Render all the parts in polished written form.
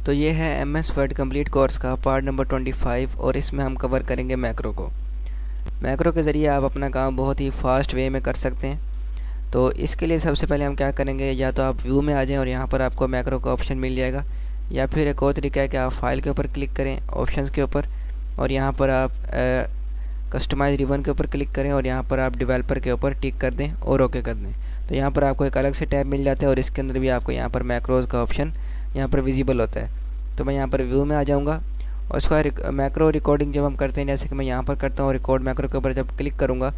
तो ये है MS वर्ड कंप्लीट कोर्स का पार्ट नंबर 25 और इसमें हम कवर करेंगे मैक्रो को। मैक्रो के ज़रिए आप अपना काम बहुत ही फास्ट वे में कर सकते हैं। तो इसके लिए सबसे पहले हम क्या करेंगे, या तो आप व्यू में आ जाएं और यहाँ पर आपको मैक्रो का ऑप्शन मिल जाएगा, या फिर एक और तरीका है कि आप फाइल के ऊपर क्लिक करें, ऑप्शंस के ऊपर, और यहाँ पर आप कस्टमाइज रिबन के ऊपर क्लिक करें और यहाँ पर आप डेवलपर के ऊपर टिक कर दें और ओके कर दें। तो यहाँ पर आपको एक अलग से टैब मिल जाता है और इसके अंदर भी आपको यहाँ पर मैक्रोज़ का ऑप्शन यहाँ पर विजिबल होता है। तो मैं यहाँ पर व्यू में आ जाऊँगा और उसका मैक्रो रिकॉर्डिंग जब हम करते हैं, जैसे कि मैं यहाँ पर करता हूँ, रिकॉर्ड मैक्रो के ऊपर जब क्लिक करूँगा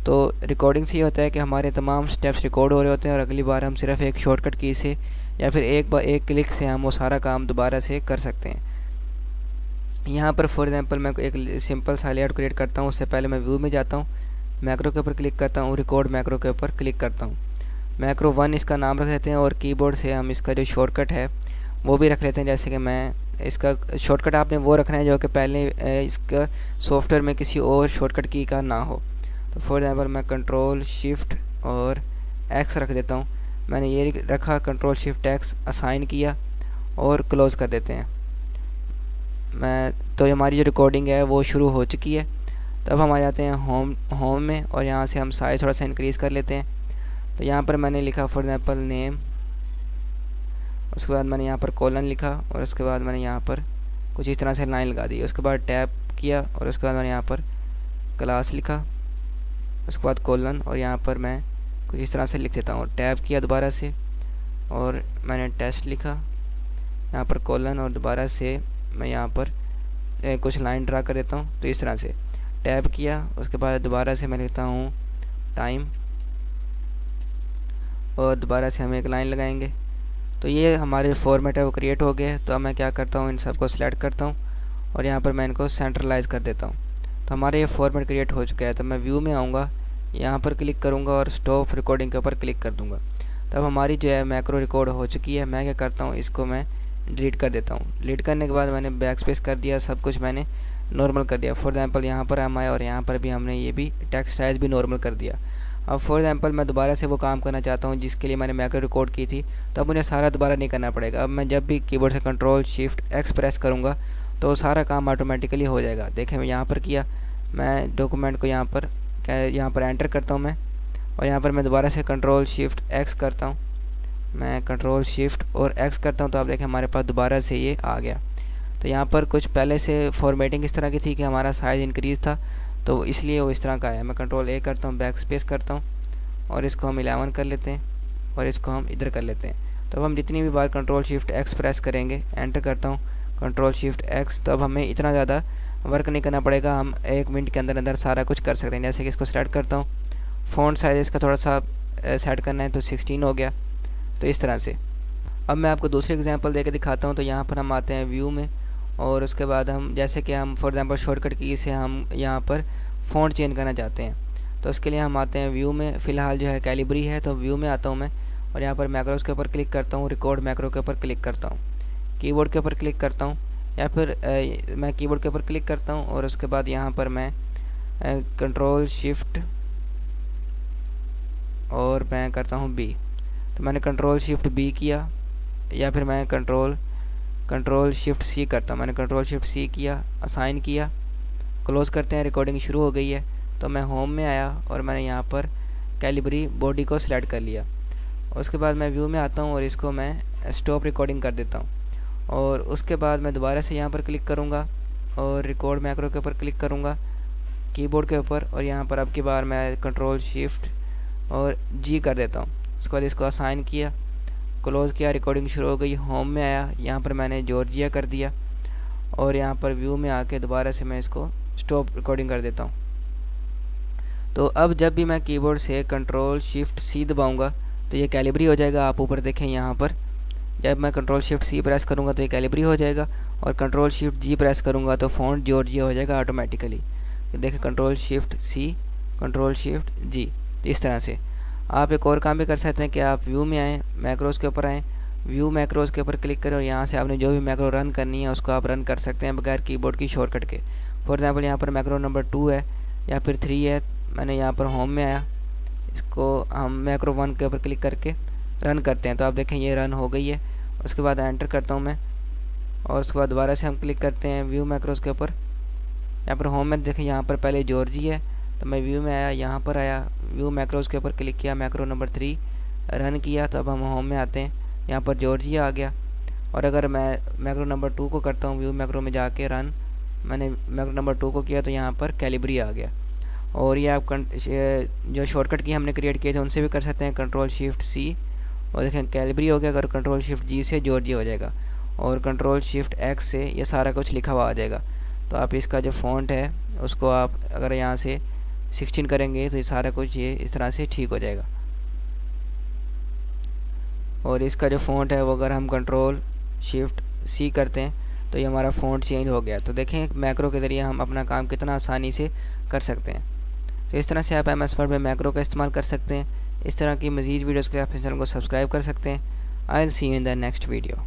तो रिकॉर्डिंग से ये होता है कि हमारे तमाम स्टेप्स रिकॉर्ड हो रहे होते हैं और अगली बार हम सिर्फ एक शॉर्टकट की से या फिर एक क्लिक से हम वो सारा काम दोबारा से कर सकते हैं। यहाँ पर फॉर एग्जांपल मैं एक सिंपल सा लेआउट क्रिएट करता हूँ। उससे पहले मैं व्यू में जाता हूँ, मैक्रो के ऊपर क्लिक करता हूँ, रिकॉर्ड मैक्रो के ऊपर क्लिक करता हूँ। मैक्रो 1 इसका नाम रख देते हैं और कीबोर्ड से हम इसका जो शॉर्टकट है वो भी रख लेते हैं। जैसे कि मैं इसका शॉर्टकट आपने वो रखना है जो कि पहले इसका सॉफ्टवेयर में किसी और शॉर्टकट की का ना हो। तो फॉर एग्जांपल मैं कंट्रोल शिफ्ट और एक्स रख देता हूँ। मैंने ये रखा, कंट्रोल शिफ्ट एक्स असाइन किया और क्लोज़ कर देते हैं। तो हमारी जो रिकॉर्डिंग है वो शुरू हो चुकी है। तो अब हम आ जाते हैं होम में और यहाँ से हम साइज़ थोड़ा सा इंक्रीज़ कर लेते हैं। तो यहाँ पर मैंने लिखा फॉर एग्जांपल नेम, उसके बाद मैंने यहाँ पर कॉलन लिखा और उसके बाद मैंने यहाँ पर कुछ इस तरह से लाइन लगा दी। उसके बाद टैब किया और उसके बाद मैंने यहाँ पर क्लास लिखा, उसके बाद कॉलन और यहाँ पर मैं कुछ इस तरह से लिख देता हूँ। टैब किया दोबारा से और मैंने टेस्ट लिखा, यहाँ पर कॉलन और दोबारा से मैं यहाँ पर कुछ लाइन ड्रा कर देता हूँ। तो इस तरह से टैब किया, उसके बाद दोबारा से मैं लिखता हूँ टाइम और दोबारा से हम एक लाइन लगाएंगे। तो ये हमारे फॉर्मेट है वो क्रिएट हो गए। तो अब मैं क्या करता हूँ, इन सबको सिलेक्ट करता हूँ और यहाँ पर मैं इनको सेंट्रलाइज कर देता हूँ। तो हमारे ये फॉर्मेट क्रिएट हो चुका है। तो मैं व्यू में आऊँगा, यहाँ पर क्लिक करूँगा और स्टॉप रिकॉर्डिंग के ऊपर क्लिक कर दूँगा। तब हमारी जो है मैक्रो रिकॉर्ड हो चुकी है। मैं क्या करता हूँ, इसको मैं डिलीट कर देता हूँ। डिलीट करने के बाद मैंने बैक स्पेस कर दिया, सब कुछ मैंने नॉर्मल कर दिया। फॉर एग्जांपल यहाँ पर हम आए और यहाँ पर भी हमने ये भी टेक्स्ट साइज़ भी नॉर्मल कर दिया। अब फॉर एग्जांपल मैं दोबारा से वो काम करना चाहता हूँ जिसके लिए मैंने मैक्रो रिकॉर्ड की थी, तो अब मुझे सारा दोबारा नहीं करना पड़ेगा। अब मैं जब भी कीबोर्ड से कंट्रोल शिफ्ट एक्स प्रेस करूँगा तो सारा काम ऑटोमेटिकली हो जाएगा। देखें, मैं यहाँ पर किया, मैं डॉक्यूमेंट को यहाँ पर एंटर करता हूँ मैं, और यहाँ पर मैं दोबारा से कंट्रोल शिफ्ट एक्स करता हूँ, मैं कंट्रोल शिफ्ट और एक्स करता हूँ। तो आप देखें हमारे पास दोबारा से ये आ गया। तो यहाँ पर कुछ पहले से फॉर्मेटिंग इस तरह की थी कि हमारा साइज़ इंक्रीज़ था, तो इसलिए वो इस तरह का है। मैं कंट्रोल ए करता हूँ, बैक स्पेस करता हूँ और इसको हम 11 कर लेते हैं और इसको हम इधर कर लेते हैं। तो अब हम जितनी भी बार कंट्रोल शिफ्ट एक्स प्रेस करेंगे, एंटर करता हूँ कंट्रोल शिफ्ट एक्स, तो अब हमें इतना ज़्यादा वर्क नहीं करना पड़ेगा। हम 1 मिनट के अंदर अंदर सारा कुछ कर सकते हैं। जैसे कि इसको सेलेक्ट करता हूँ, फ़ॉन्ट साइज़ इसका थोड़ा सा सेट करना है तो 16 हो गया। तो इस तरह से अब मैं आपको दूसरी एग्जांपल देके दिखाता हूँ। तो यहाँ पर हम आते हैं व्यू में और उसके बाद हम जैसे कि हम फॉर एग्जांपल शॉर्टकट की से हम यहाँ पर फ़ॉन्ट चेंज करना चाहते हैं। तो उसके लिए हम आते हैं व्यू में, फ़िलहाल जो है कैलिब्री है तो व्यू में आता हूँ मैं और यहाँ पर मैक्रोस के ऊपर क्लिक करता हूँ, रिकॉर्ड मैक्रो के ऊपर क्लिक करता हूँ, कीबोर्ड के ऊपर क्लिक करता हूँ, या फिर मैं कीबोर्ड के ऊपर क्लिक करता हूँ और उसके बाद यहाँ पर मैं कंट्रोल शिफ्ट और मैं करता हूँ बी। तो मैंने कंट्रोल शिफ्ट बी किया, या फिर मैं कंट्रोल शिफ्ट सी करता हूँ। मैंने कंट्रोल शिफ्ट सी किया, असाइन किया, क्लोज़ करते हैं। रिकॉर्डिंग शुरू हो गई है। तो मैं होम में आया और मैंने यहाँ पर कैलिब्री बॉडी को सिलेक्ट कर लिया। उसके बाद मैं व्यू में आता हूँ और इसको मैं स्टॉप रिकॉर्डिंग कर देता हूँ। और उसके बाद मैं दोबारा से यहाँ पर क्लिक करूँगा और रिकॉर्ड मैक्रो के ऊपर क्लिक करूँगा कीबोर्ड के ऊपर, और यहाँ पर अब की बार मैं कंट्रोल शिफ्ट और जी कर देता हूँ। उसके बाद इसको असाइन किया, क्लोज़ किया, रिकॉर्डिंग शुरू हो गई। होम में आया, यहाँ पर मैंने जॉर्जिया कर दिया और यहाँ पर व्यू में आके दोबारा से मैं इसको स्टॉप रिकॉर्डिंग कर देता हूँ। तो अब जब भी मैं कीबोर्ड से कंट्रोल शिफ्ट सी दबाऊँगा तो ये कैलिब्री हो जाएगा। आप ऊपर देखें, यहाँ पर जब मैं कंट्रोल शिफ्ट सी प्रेस करूँगा तो ये कैलिब्री हो जाएगा और कंट्रोल शिफ्ट जी प्रेस करूँगा तो फ़ॉन्ट जॉर्जिया हो जाएगा ऑटोमेटिकली। देखें, control shift C, control shift G. तो इस तरह से आप एक और काम भी कर सकते हैं कि आप व्यू में आएँ, मैक्रोज़ के ऊपर आएँ, व्यू मैक्रोज़ के ऊपर क्लिक करें और यहाँ से आपने जो भी मैक्रो रन करनी है उसको आप रन कर सकते हैं बगैर कीबोर्ड की शॉर्टकट के। फॉर एग्जांपल यहाँ पर मैक्रो नंबर 2 है या फिर 3 है। मैंने यहाँ पर होम में आया, इसको हम मैक्रो 1 के ऊपर क्लिक करके रन करते हैं। तो आप देखें ये रन हो गई है। उसके बाद एंटर करता हूँ मैं और उसके बाद दोबारा से हम क्लिक करते हैं व्यू मैक्रोज के ऊपर। यहाँ पर होम में देखें, यहाँ पर पहले जॉर्जी है तो मैं व्यू में आया, यहाँ पर आया, व्यू मैक्रोज के ऊपर क्लिक किया, मैक्रो नंबर 3 रन किया तो अब हम होम में आते हैं, यहाँ पर जॉर्जिया आ गया। और अगर मैं मैक्रो नंबर 2 को करता हूँ, व्यू मैक्रो में जाके रन, मैंने मैक्रो नंबर 2 को किया तो यहाँ पर कैलिब्री आ गया। और ये आप जो शॉर्टकट की हमने क्रिएट किए थे उनसे भी कर सकते हैं, कंट्रोल शिफ्ट सी, और देखें कैलिब्री हो गया। अगर कंट्रोल शिफ्ट जी से जॉर्जिया हो जाएगा, और कंट्रोल शिफ्ट एक्स से ये सारा कुछ लिखा हुआ आ जाएगा। तो आप इसका जो फ़ॉन्ट है उसको आप अगर यहाँ से 16 करेंगे तो ये सारा कुछ ये इस तरह से ठीक हो जाएगा। और इसका जो फ़ॉन्ट है वो अगर हम कंट्रोल शिफ्ट सी करते हैं तो ये हमारा फ़ॉन्ट चेंज हो गया। तो देखें मैक्रो के ज़रिए हम अपना काम कितना आसानी से कर सकते हैं। तो इस तरह से आप MS वर्ड में मैक्रो का इस्तेमाल कर सकते हैं। इस तरह की मज़ीद वीडियोज़ के लिए आप चैनल को सब्सक्राइब कर सकते हैं। I will see you in the next video.